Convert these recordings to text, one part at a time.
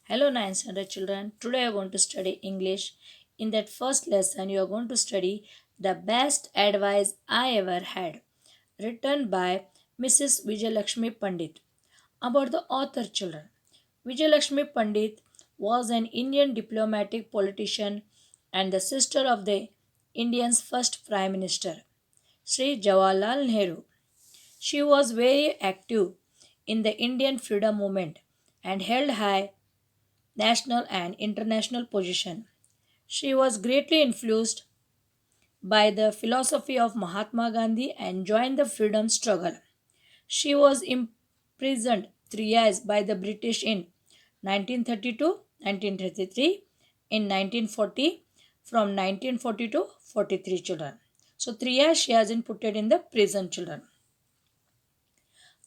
Hello, 9th standard children. Today you are going to study English. In that first lesson, you are going to study The Best Advice I Ever Had, written by Mrs. Vijayalakshmi Pandit. About the author, children. Vijayalakshmi Pandit was an Indian diplomatic politician and the sister of the Indian's first Prime Minister, Sri Jawaharlal Nehru. She was very active in the Indian freedom movement and held high national and international position. She was greatly influenced by the philosophy of Mahatma Gandhi and joined the freedom struggle. She was imprisoned 3 years by the British in 1932, 1933, in 1940, from 1940 to 43 children. So 3 years she has been put in the prison children.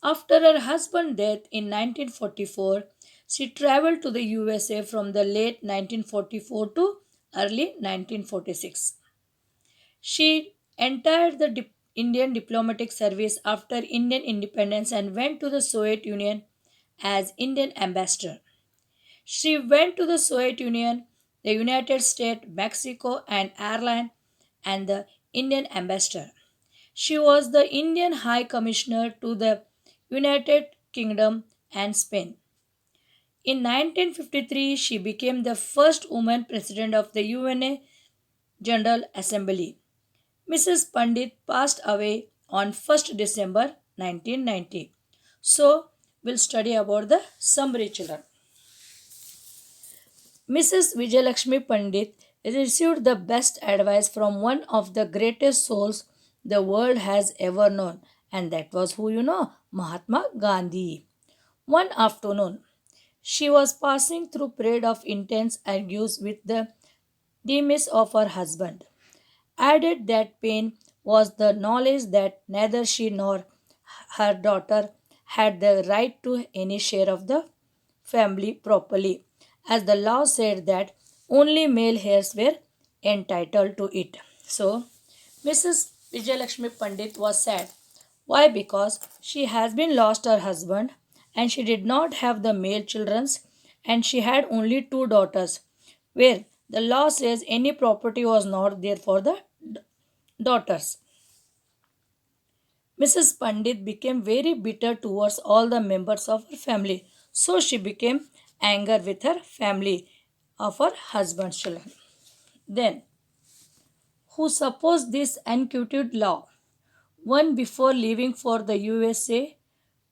After her husband's death in 1944, she traveled to the USA from the late 1944 to early 1946. She entered the Indian diplomatic service after Indian independence and went to the Soviet Union as Indian ambassador. She went to the Soviet Union, the United States, Mexico, and Ireland, and the Indian ambassador. She was the Indian High Commissioner to the United Kingdom and Spain. In 1953, she became the first woman president of the UN General Assembly. Mrs. Pandit passed away on 1st December 1990. So, we'll study about the summary children. Mrs. Vijayalakshmi Pandit received the best advice from one of the greatest souls the world has ever known, and that was who you know, Mahatma Gandhi. One afternoon, she was passing through period of intense argues with the demise of her husband. Added that pain was the knowledge that neither she nor her daughter had the right to any share of the family properly, as the law said that only male heirs were entitled to it. So, Mrs. Vijayalakshmi Pandit was sad. Why? Because she has been lost her husband and she did not have the male children's and she had only two daughters, where the law says any property was not there for the daughters. Mrs. Pandit became very bitter towards all the members of her family, so she became angry with her family of her husband's children. Then, who supposed this unquoted law, one before leaving for the USA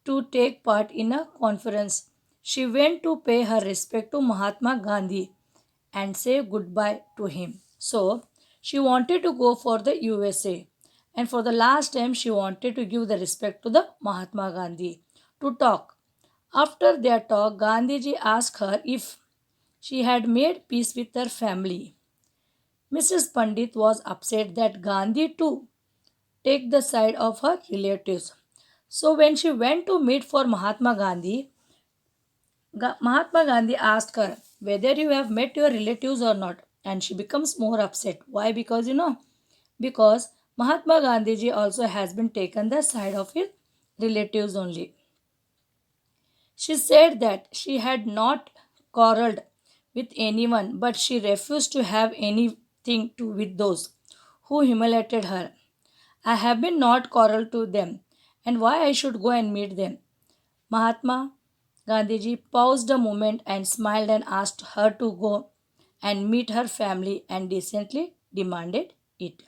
to take part in a conference, she went to pay her respect to Mahatma Gandhi and say goodbye to him. So, she wanted to go for the USA, and for the last time she wanted to give the respect to the Mahatma Gandhi to talk. After their talk, Gandhiji asked her if she had made peace with her family. Mrs. Pandit was upset that Gandhi too take the side of her relatives. So when she went to meet for Mahatma Gandhi, Mahatma Gandhi asked her whether you have met your relatives or not, and she becomes more upset. Why? Because because Mahatma Gandhiji also has been taken the side of his relatives only. She said that she had not quarreled with anyone, but she refused to have anything to with those who humiliated her. I have been not quarreled to them, and why I should go and meet them. Mahatma Gandhiji paused a moment and smiled and asked her to go and meet her family and decently demanded it.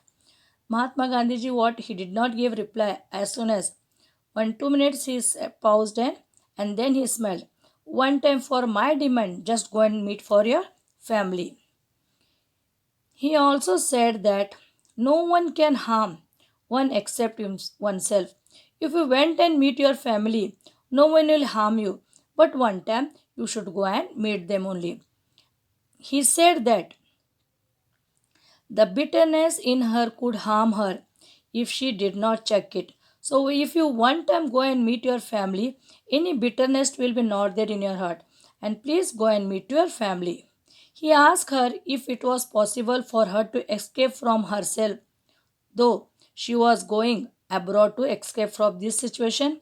Mahatma Gandhiji what he did not give reply as soon as 1 2 minutes he paused and then he smiled. One time for my demand, just go and meet for your family. He also said that no one can harm one except oneself. If you went and meet your family, no one will harm you. But one time you should go and meet them only. He said that the bitterness in her could harm her if she did not check it. So if you one time go and meet your family, any bitterness will be not there in your heart. And please go and meet your family. He asked her if it was possible for her to escape from herself, though she was going abroad to escape from this situation.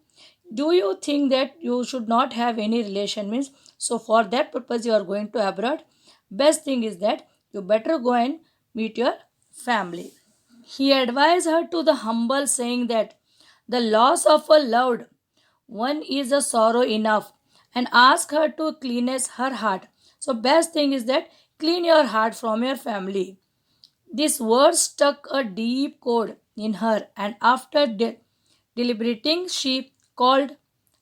Do you think that you should not have any relation means, so for that purpose you are going to abroad? Best thing is that you better go and meet your family. He advised her to the humble, saying that the loss of a loved one is a sorrow enough, and ask her to cleanse her heart. So best thing is that clean your heart from your family. This word struck a deep chord in her, and after deliberating, she called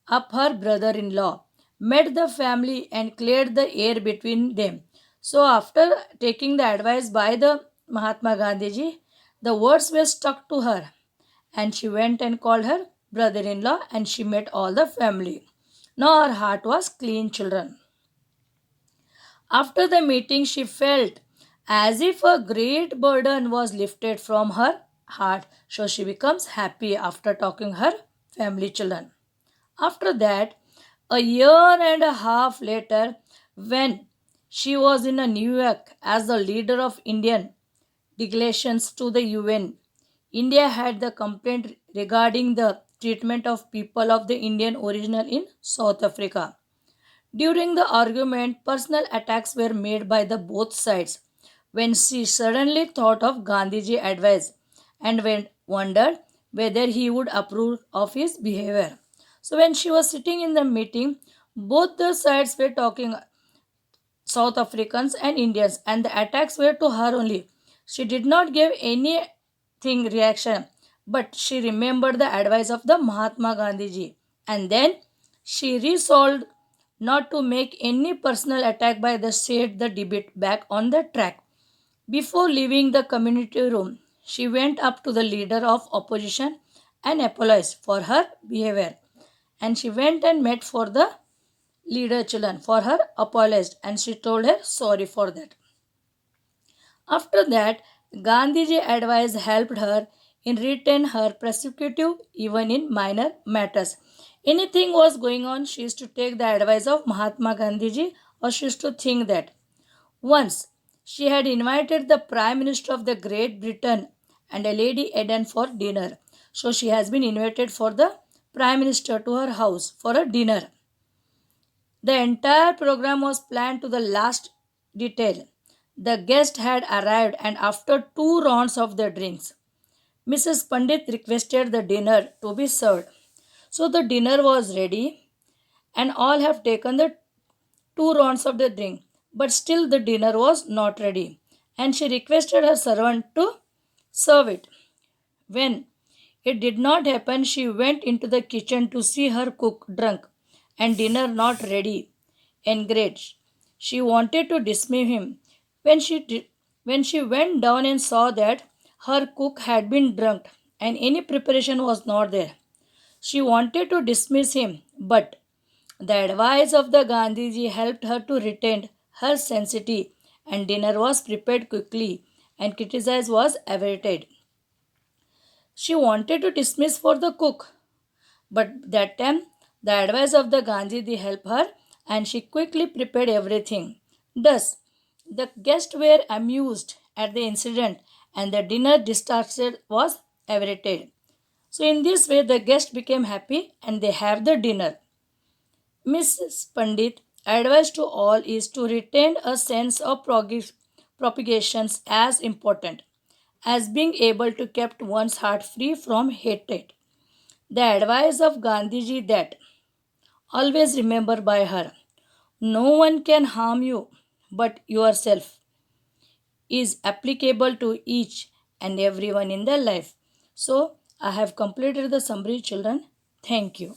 up her brother in law, met the family, and cleared the air between them. So, after taking the advice by the Mahatma Gandhiji, the words were stuck to her, and she went and called her brother in law, and she met all the family. Now her heart was clean, children. After the meeting, she felt as if a great burden was lifted from her heart. So she becomes happy after talking her family children. After that, a year and a half later, when she was in New York as the leader of Indian delegations to the UN, India had the complaint regarding the treatment of people of the Indian origin in South Africa. During the argument, personal attacks were made by the both sides. When she suddenly thought of Gandhiji's advice and wondered whether he would approve of his behavior. So when she was sitting in the meeting, both the sides were talking, South Africans and Indians, and the attacks were to her only. She did not give anything reaction, but she remembered the advice of the Mahatma Gandhiji, and then she resolved not to make any personal attack by the set the debate back on the track. Before leaving the community room, she went up to the leader of opposition and apologized for her behavior. And she went and met for the leader children for her apologized, and she told her sorry for that. After that, Gandhiji advice helped her in retain her perspective even in minor matters. Anything was going on, she used to take the advice of Mahatma Gandhiji, or she used to think that. Once she had invited the Prime Minister of the Great Britain and a Lady Eden for dinner. So she has been invited for the Prime Minister to her house for a dinner. The entire program was planned to the last detail. The guest had arrived, and after two rounds of the drinks, Mrs. Pandit requested the dinner to be served. So the dinner was ready, and all have taken the two rounds of the drink, but still the dinner was not ready, and she requested her servant to serve it. When it did not happen, she went into the kitchen to see her cook drunk and dinner not ready. Enraged, she wanted to dismiss him. When she went down and saw that her cook had been drunk and any preparation was not there, she wanted to dismiss him, but the advice of the Gandhiji helped her to retain her sanity, and dinner was prepared quickly and criticism was averted. She wanted to dismiss for the cook, but that time the advice of the Gandhiji helped her, and she quickly prepared everything. Thus, the guests were amused at the incident, and the dinner disaster was averted. So in this way the guests became happy and they have the dinner. Mrs. Pandit advice to all is to retain a sense of propagations as important as being able to keep one's heart free from hatred. The advice of Gandhiji that always remember by her, no one can harm you but yourself, is applicable to each and everyone in their life. So I have completed the summary, children. Thank you.